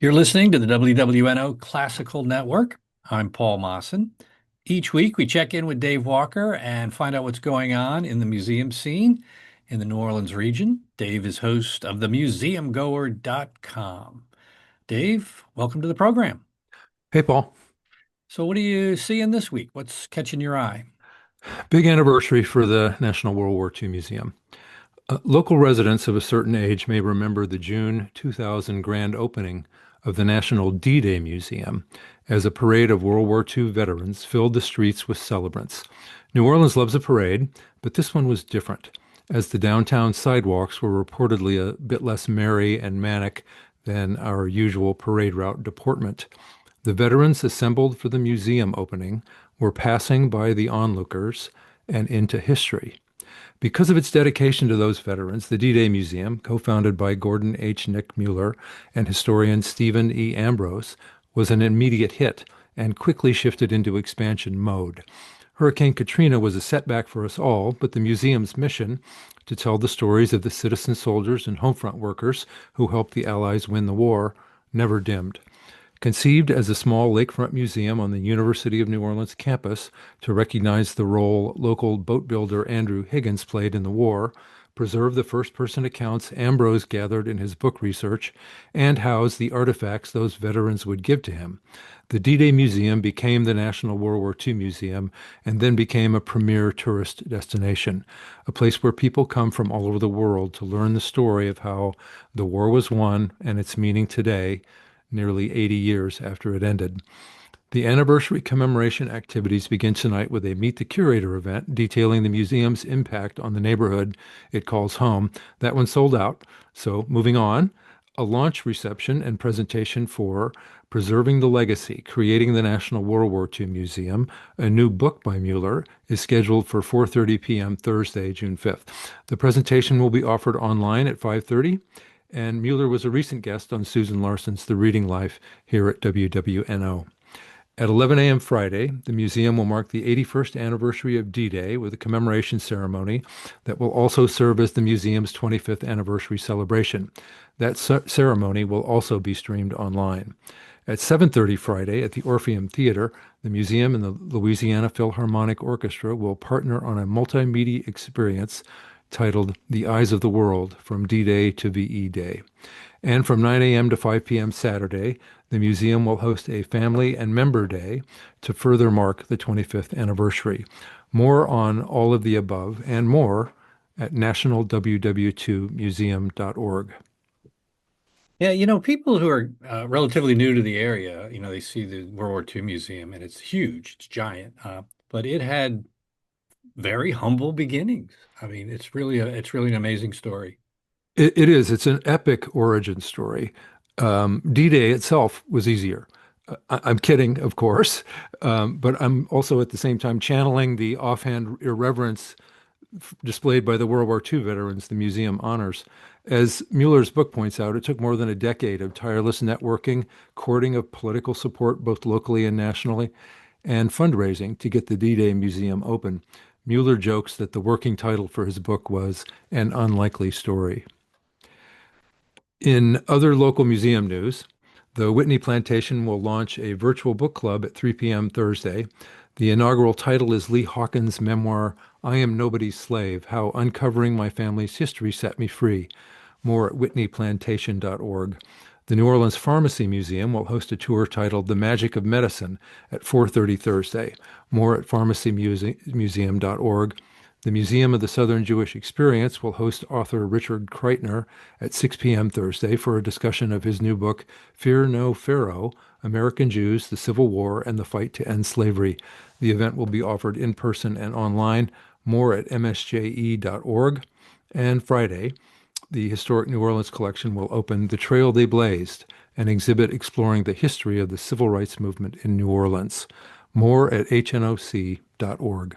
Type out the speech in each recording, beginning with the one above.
You're listening to the WWNO Classical Network. I'm Paul Mawson. Each week, we check in with Dave Walker and find out what's going on in the museum scene in the New Orleans region. Dave is host of the Museumgoer.com. Dave, welcome to the program. Hey, Paul. So, what are you seeing this week? What's catching your eye? Big anniversary for the National World War II Museum. Local residents of a certain age may remember the June 2000 grand opening of the National D-Day Museum as a parade of World War II veterans filled the streets with celebrants. New Orleans loves a parade, but this one was different, as the downtown sidewalks were reportedly a bit less merry and manic than our usual parade route deportment. The veterans assembled for the museum opening were passing by the onlookers and into history. Because of its dedication to those veterans, the D-Day Museum, co-founded by Gordon H. Nick Mueller and historian Stephen E. Ambrose, was an immediate hit and quickly shifted into expansion mode. Hurricane Katrina was a setback for us all, but the museum's mission to tell the stories of the citizen soldiers and homefront workers who helped the Allies win the war never dimmed. Conceived as a small lakefront museum on the University of New Orleans campus to recognize the role local boat builder Andrew Higgins played in the war, preserve the first-person accounts Ambrose gathered in his book research, and house the artifacts those veterans would give to him. The D-Day Museum became the National World War II Museum and then became a premier tourist destination, a place where people come from all over the world to learn the story of how the war was won and its meaning today, nearly 80 years after it ended. The anniversary commemoration activities begin tonight with a Meet the Curator event detailing the museum's impact on the neighborhood it calls home. That one sold out. So moving on, a launch reception and presentation for Preserving the Legacy, Creating the National World War II Museum, a new book by Mueller, is scheduled for 4:30 p.m. Thursday, June 5th. The presentation will be offered online at 5:30, and Mueller was a recent guest on Susan Larson's The Reading Life here at WWNO. At 11 a.m. Friday, the museum will mark the 81st anniversary of D-Day with a commemoration ceremony that will also serve as the museum's 25th anniversary celebration. That ceremony will also be streamed online. At 7:30 Friday at the Orpheum Theater, the museum and the Louisiana Philharmonic Orchestra will partner on a multimedia experience titled The Eyes of the World from D-Day to VE Day. And from 9 a.m. to 5 p.m. Saturday, the museum will host a Family and Member Day to further mark the 25th anniversary. More on all of the above and more at nationalww2museum.org. Yeah, people who are relatively new to the area, they see the World War II Museum and it's huge, it's giant, but it had very humble beginnings. I mean, it's really an amazing story. It is. It's an epic origin story. D-Day itself was easier. I'm kidding, of course, but I'm also at the same time channeling the offhand irreverence displayed by the World War II veterans the museum honors. As Mueller's book points out, it took more than a decade of tireless networking, courting of political support both locally and nationally, and fundraising to get the D-Day Museum open. Mueller jokes that the working title for his book was An Unlikely Story. In other local museum news, the Whitney Plantation will launch a virtual book club at 3 p.m. Thursday. The inaugural title is Lee Hawkins' memoir, I Am Nobody's Slave, How Uncovering My Family's History Set Me Free. More at whitneyplantation.org. The New Orleans Pharmacy Museum will host a tour titled The Magic of Medicine at 4:30 Thursday. More at pharmacymuseum.org. The Museum of the Southern Jewish Experience will host author Richard Kreitner at 6 p.m. Thursday for a discussion of his new book, Fear No Pharaoh, American Jews, the Civil War, and the Fight to End Slavery. The event will be offered in person and online. More at msje.org. And Friday, the Historic New Orleans Collection will open The Trail They Blazed, an exhibit exploring the history of the civil rights movement in New Orleans. More at hnoc.org.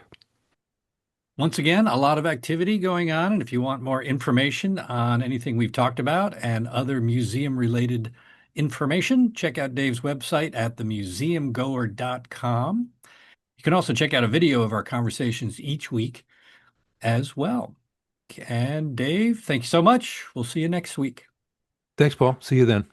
Once again, a lot of activity going on. And if you want more information on anything we've talked about and other museum related information, check out Dave's website at themuseumgoer.com. You can also check out a video of our conversations each week as well. And Dave, thank you so much. We'll see you next week. Thanks, Paul. See you then.